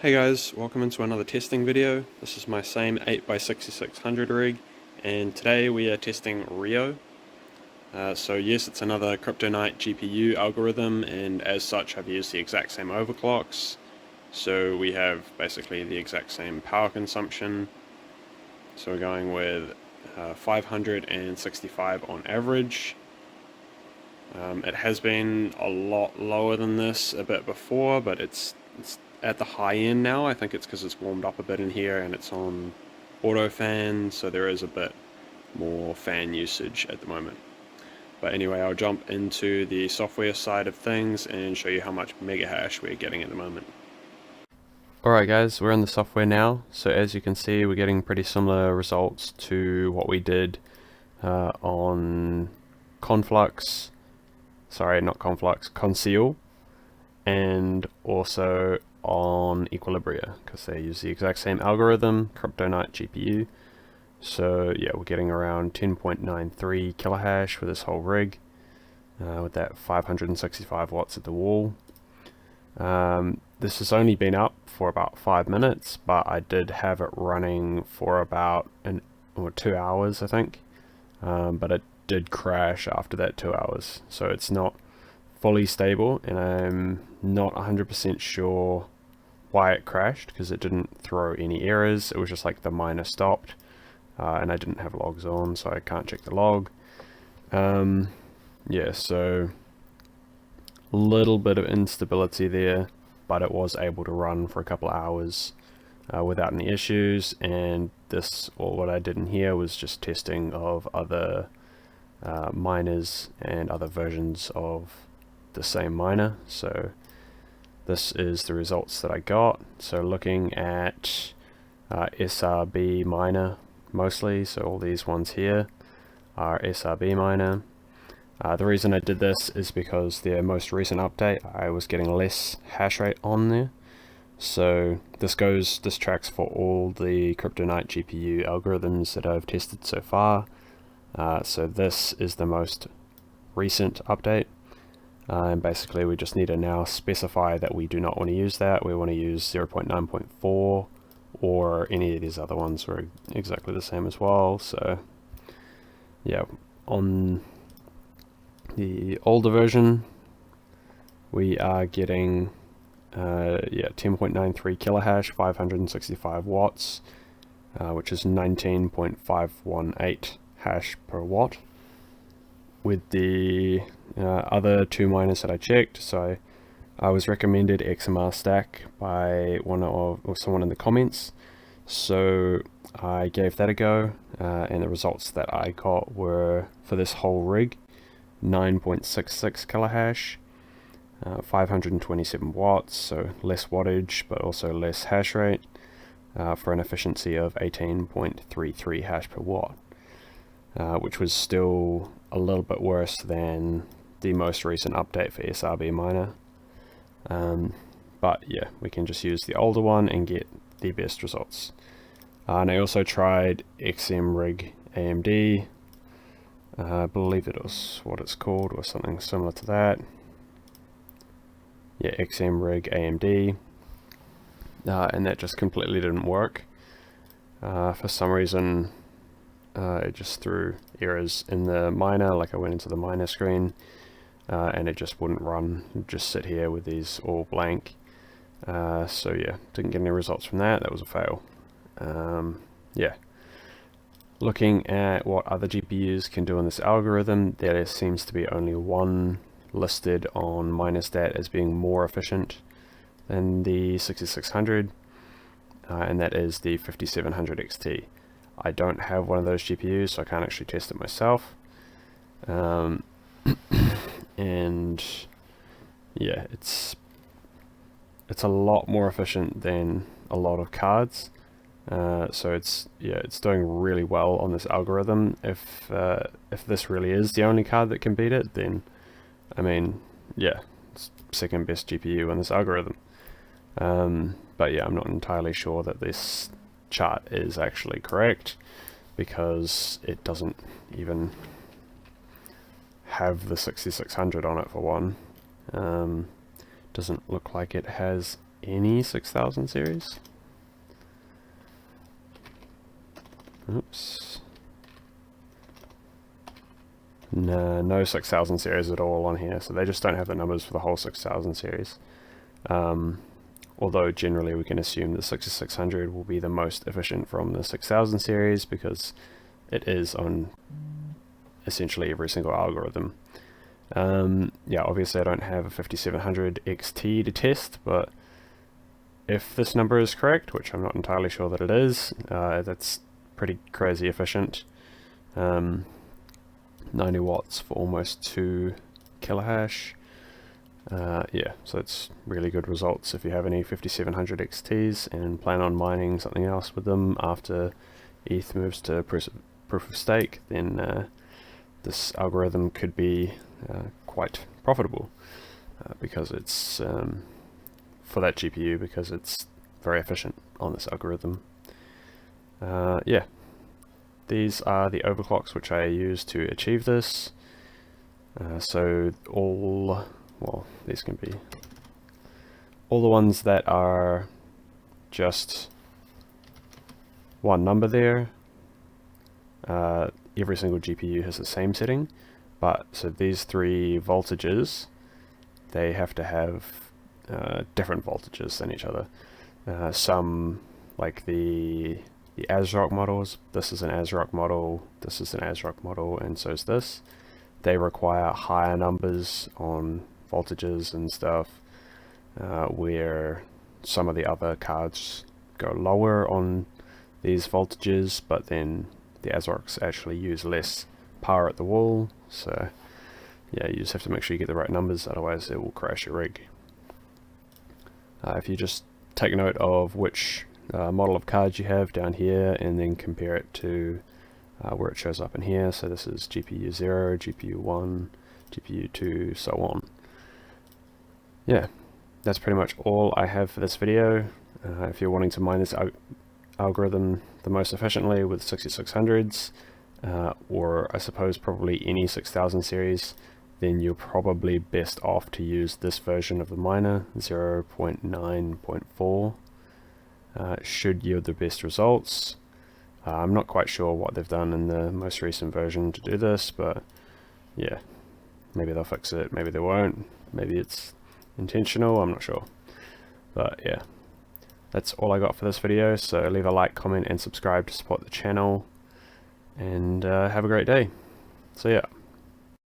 Hey guys, welcome into another testing video. This is my same 8x6600 rig, and today we are testing Ryo. So yes, it's another Kryptonite GPU algorithm, and as such I've used the exact same overclocks. So we have basically the exact same power consumption. So we're going with 565 on average. It has been a lot lower than this a bit before, but it's at the high end now. I think it's because it's warmed up a bit in here and it's on auto fan, so there is a bit more fan usage at the moment. But anyway, I'll jump into the software side of things and show you how much mega hash we're getting at the moment. Alright guys, we're in the software now, so as you can see we're getting pretty similar results to what we did on Conflux, sorry not Conflux, Conceal, and also on Equilibria, because they use the exact same algorithm, Kryptonite GPU. So yeah, we're getting around 10.93 kilohash for this whole rig, with that 565 watts at the wall. This has only been up for about 5 minutes, but I did have it running for about 2 hours I think, but it did crash after that 2 hours, so it's not fully stable, and I'm not 100% sure why it crashed, because it didn't throw any errors. It was just like the miner stopped, and I didn't have logs on, so I can't check the log. Yeah, so a little bit of instability there, but it was able to run for a couple of hours without any issues. And this, or what I did in here, was just testing of other miners and other versions of the same miner. So this is the results that I got. So looking at SRB miner mostly, so all these ones here are SRB miner. The reason I did this is because the most recent update I was getting less hash rate on there. So this tracks for all the Kryptonite GPU algorithms that I've tested so far. So this is the most recent update. And basically we just need to now specify that we do not want to use that. We want to use 0.9.4 or any of these other ones were exactly the same as well. So yeah, on the older version we are getting 10.93 kilohash, 565 watts, which is 19.518 hash per watt. With the other two miners that I checked, so I was recommended XMR stack by someone in the comments, so I gave that a go, and the results that I got were, for this whole rig, 9.66 kilohash, 527 watts, so less wattage but also less hash rate, for an efficiency of 18.33 hash per watt, which was still a little bit worse than the most recent update for SRB miner. But yeah, we can just use the older one and get the best results. And I also tried XM Rig AMD. I believe it was what it's called, or something similar to that. Yeah, XM Rig AMD. And that just completely didn't work. For some reason, it just threw errors in the miner. Like I went into the miner screen, and it just wouldn't run. It'd just sit here with these all blank. So yeah, didn't get any results from that. That was a fail. Yeah. Looking at what other GPUs can do in this algorithm, there seems to be only one listed on Minerstat as being more efficient than the 6600, and that is the 5700 XT. I don't have one of those GPUs, so I can't actually test it myself. And yeah, it's a lot more efficient than a lot of cards. So it's doing really well on this algorithm. If this really is the only card that can beat it, then I mean, yeah, it's second best GPU on this algorithm. But yeah, I'm not entirely sure that this chart is actually correct, because it doesn't even have the 6600 on it for one. Doesn't look like it has any 6000 series. Oops. No, no 6000 series at all on here, so they just don't have the numbers for the whole 6000 series. Although generally we can assume the 6600 will be the most efficient from the 6000 series because it is on essentially every single algorithm. Yeah, obviously I don't have a 5700 XT to test, but if this number is correct, which I'm not entirely sure that it is, that's pretty crazy efficient. 90 watts for almost 2 kilohash. Yeah, so it's really good results. If you have any 5700 XTs and plan on mining something else with them after ETH moves to proof of stake, then this algorithm could be quite profitable because it's for that GPU, because it's very efficient on this algorithm. Yeah, these are the overclocks which I use to achieve this. So well, these can be all the ones that are just one number there. Every single GPU has the same setting, but so these 3 voltages, they have to have different voltages than each other. Some, like the ASRock models, this is an ASRock model, this is an ASRock model, and so is this. They require higher numbers on voltages and stuff, where some of the other cards go lower on these voltages, but then the ASRocks actually use less power at the wall. So yeah, you just have to make sure you get the right numbers, otherwise it will crash your rig. If you just take note of which model of cards you have down here and then compare it to where it shows up in here. So this is GPU 0, GPU 1, GPU 2, so on. Yeah, that's pretty much all I have for this video. If you're wanting to mine this algorithm the most efficiently with 6600s, or I suppose probably any 6000 series, then you're probably best off to use this version of the miner, 0.9.4. Should yield the best results. I'm not quite sure what they've done in the most recent version to do this, but yeah, maybe they'll fix it, maybe they won't, maybe it's intentional, I'm not sure. But yeah, that's all I got for this video, so leave a like, comment and subscribe to support the channel, and have a great day. See ya.